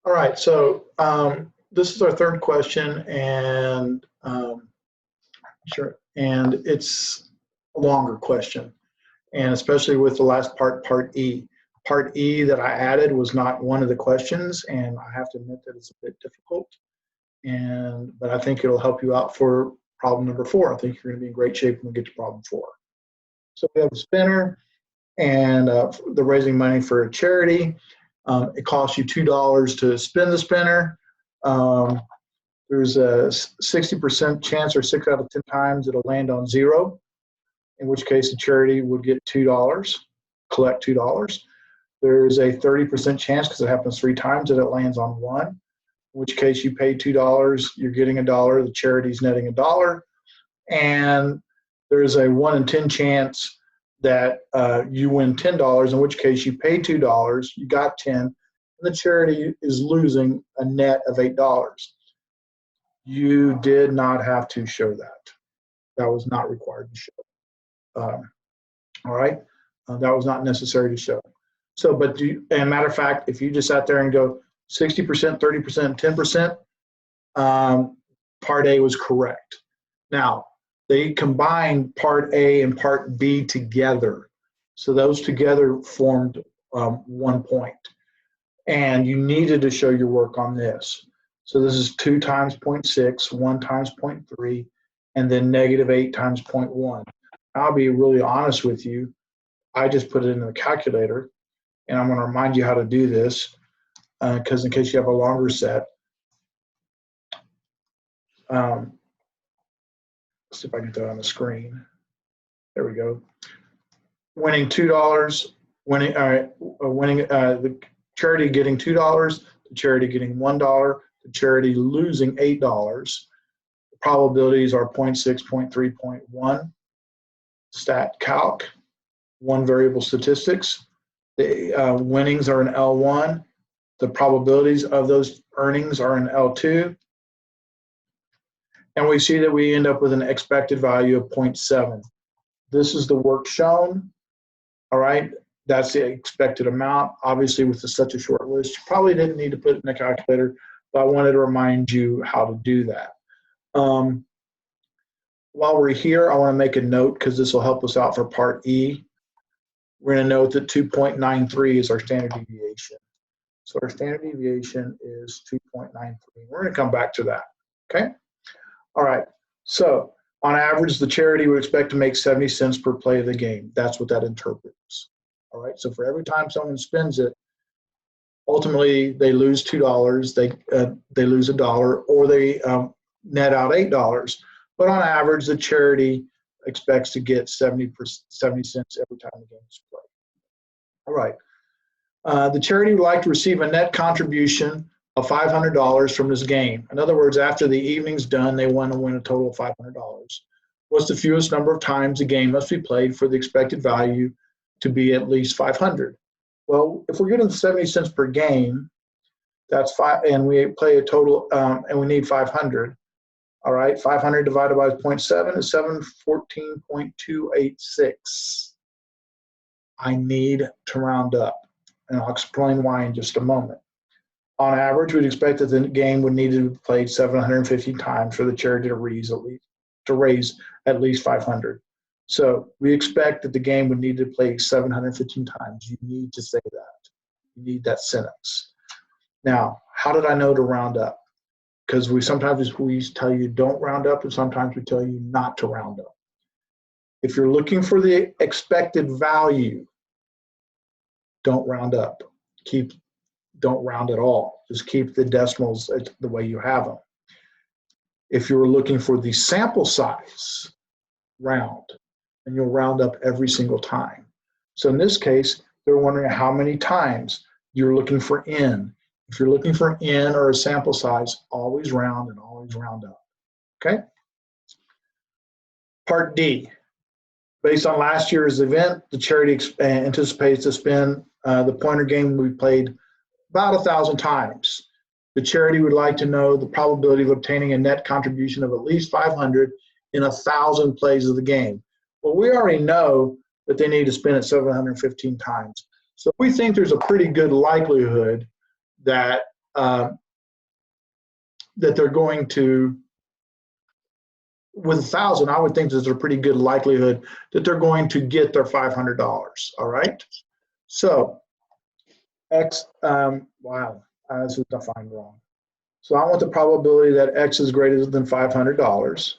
All right, so this is our third question, and sure, and it's a longer question, and especially with the last part, part E. Part E that I added was not one of the questions, and I have to admit that it's a bit difficult. But I think it'll help you out for problem number 4. I think you're going to be in great shape when we get to problem 4. So we have a spinner, and they're raising money for a charity. It costs you $2 to spin the spinner. There's a 60% chance, or 6 out of 10 times, it'll land on 0, in which case the charity would get $2, collect $2. There's a 30% chance, because it happens 3 times, that it lands on 1, in which case you pay $2, you're getting $1, the charity's netting $1. And there's a 1 in 10 chance that you win $10, in which case you pay $2, you got 10, and the charity is losing a net of $8. You did not have to show that. That was not required to show. All right, that was not necessary to show. So, but and matter of fact, if you just sat there and go 60%, 30%, 10%, part A was correct. Now, they combined part A and part B together. So those together formed 1 point. And you needed to show your work on this. So this is 2 times 0.6, 1 times 0.3, and then -8 times 0.1. I'll be really honest with you. I just put it into the calculator, and I'm going to remind you how to do this, because in case you have a longer set. Let's see if I can get that on the screen. There we go. Winning $2, the charity getting $2, the charity getting $1, the charity losing $8. The probabilities are 0.6, 0.3, 0.1. Stat calc, 1 variable statistics. The winnings are in L1. The probabilities of those earnings are in L2. And we see that we end up with an expected value of 0.7. This is the work shown. All right, that's the expected amount. Obviously, with such a short list, you probably didn't need to put it in the calculator, but I wanted to remind you how to do that. While we're here, I want to make a note, because this will help us out for part E. We're going to note that 2.93 is our standard deviation. So our standard deviation is 2.93. We're going to come back to that, okay? All right, so on average, the charity would expect to make 70 cents per play of the game. That's what that interprets. All right, so for every time someone spins it, ultimately they lose $2, they lose $1, or they net out $8. But on average, the charity expects to get 70 cents every time the game is played. All right, the charity would like to receive a net contribution of $500 from this game. In other words, after the evening's done, they want to win a total of $500. What's the fewest number of times a game must be played for the expected value to be at least 500? Well, if we're getting 70 cents per game, that's 5, and we play a total, and we need 500. All right, 500 divided by 0.7 is 714.286. I need to round up, and I'll explain why in just a moment. On average, we'd expect that the game would need to be played 750 times for the charity to raise at least 500. So we expect that the game would need to play 715 times. You need to say that. You need that sentence. Now, how did I know to round up? Because sometimes we tell you don't round up, and sometimes we tell you not to round up. If you're looking for the expected value, don't round up. Don't round at all. Just keep the decimals the way you have them. If you're looking for the sample size, round, and you'll round up every single time. So in this case, they're wondering how many times you're looking for n. If you're looking for n or a sample size, always round and always round up. Okay? Part D. Based on last year's event, the charity anticipates to spin the pointer game we played about 1,000 times. The charity would like to know the probability of obtaining a net contribution of at least 500 in 1,000 plays of the game. Well, we already know that they need to spin it 715 times. So we think there's a pretty good likelihood that that they're going to, with 1,000, I would think there's a pretty good likelihood that they're going to get their $500. All right. So X, wow, this is defined wrong. So I want the probability that X is greater than $500.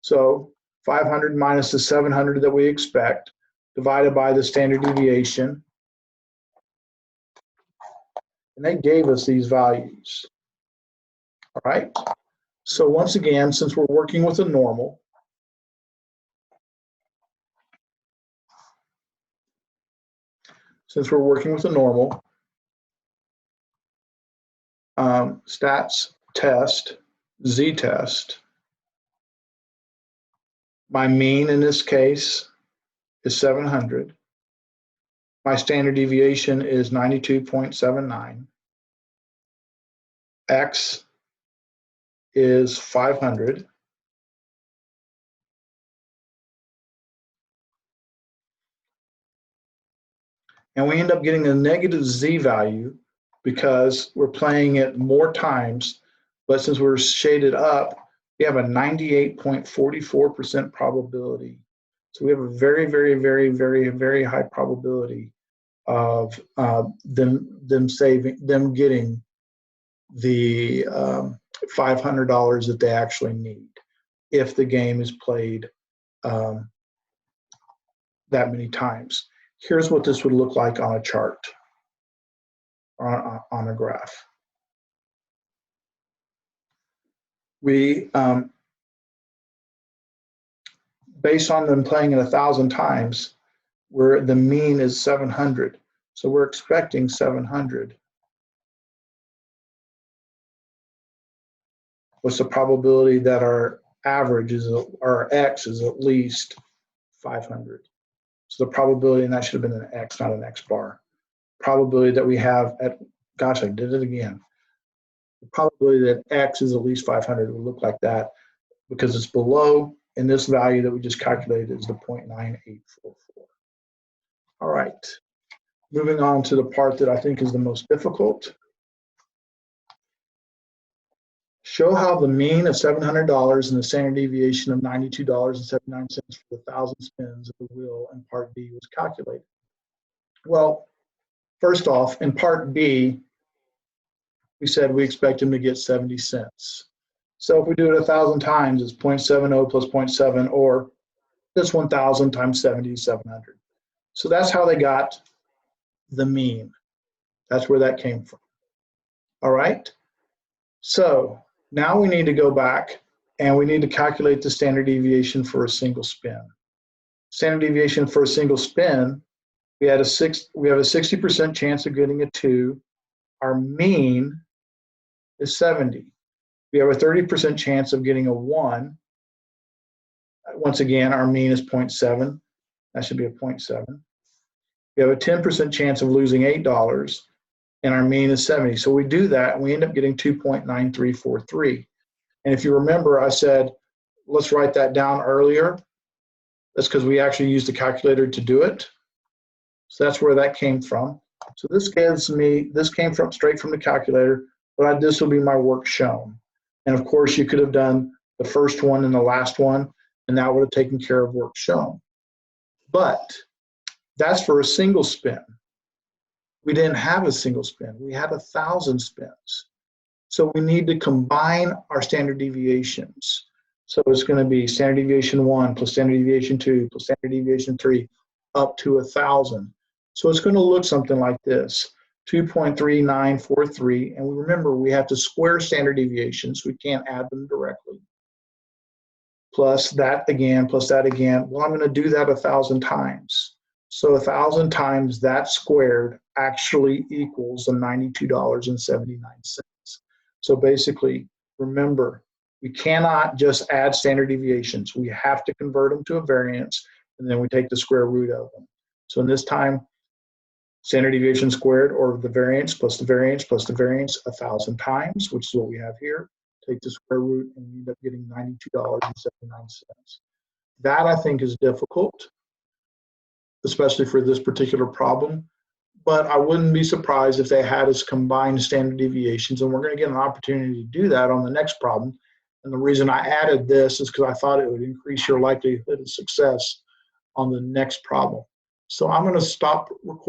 So 500 minus the 700 that we expect, divided by the standard deviation. And they gave us these values. All right. So once again, since we're working with a normal, stats test, z-test, my mean in this case is 700. My standard deviation is 92.79. X is 500. And we end up getting a negative z value because we're playing it more times, but since we're shaded up, we have a 98.44% probability. So we have a very, very, very, very, very high probability of them getting the $500 that they actually need if the game is played that many times. Here's what this would look like on a chart, on a graph. We, based on them playing it 1,000 times, where the mean is 700. So we're expecting 700. What's the probability that our average is, our X is at least 500? So the probability, and that should have been an X, not an X bar. Probability that we have at, gosh, I did it again. The probability that X is at least 500 will look like that because it's below, and this value that we just calculated is the 0.9844. All right, moving on to the part that I think is the most difficult. Show how the mean of $700 and the standard deviation of $92.79 for the 1,000 spins of the wheel in part B was calculated. Well, first off, in part B, we said we expect him to get 70 cents. So if we do it 1,000 times, it's 0.70 plus 0.7, or this 1,000 times 70 is 700. So that's how they got the mean. That's where that came from. All right. So now we need to go back and we need to calculate the standard deviation for a single spin. Standard deviation for a single spin, we have a 60% chance of getting a 2. Our mean is 70. We have a 30% chance of getting a 1. Once again, our mean is 0.7. That should be a 0.7. We have a 10% chance of losing $8, and our mean is 70. So we do that, and we end up getting 2.9343. And if you remember, I said, let's write that down earlier. That's because we actually used the calculator to do it. So that's where that came from. So this came from straight from the calculator, but this will be my work shown. And of course, you could have done the first one and the last one, and that would have taken care of work shown. But that's for a single spin. We didn't have a single spin. We had 1,000 spins. So we need to combine our standard deviations. So it's going to be standard deviation 1 plus standard deviation 2 plus standard deviation 3 up to 1,000. So it's going to look something like this, 2.3943. And remember, we have to square standard deviations. We can't add them directly. Plus that again, plus that again. Well, I'm going to do that 1,000 times. So 1,000 times that squared actually equals the $92.79. So basically, remember, we cannot just add standard deviations. We have to convert them to a variance, and then we take the square root of them. So in this time, standard deviation squared, or the variance plus the variance plus the variance 1,000 times, which is what we have here. Take the square root, and we end up getting $92.79. That, I think, is difficult, especially for this particular problem. but I wouldn't be surprised if they had us combine standard deviations, and we're going to get an opportunity to do that on the next problem. And the reason I added this is because I thought it would increase your likelihood of success on the next problem. So I'm going to stop recording.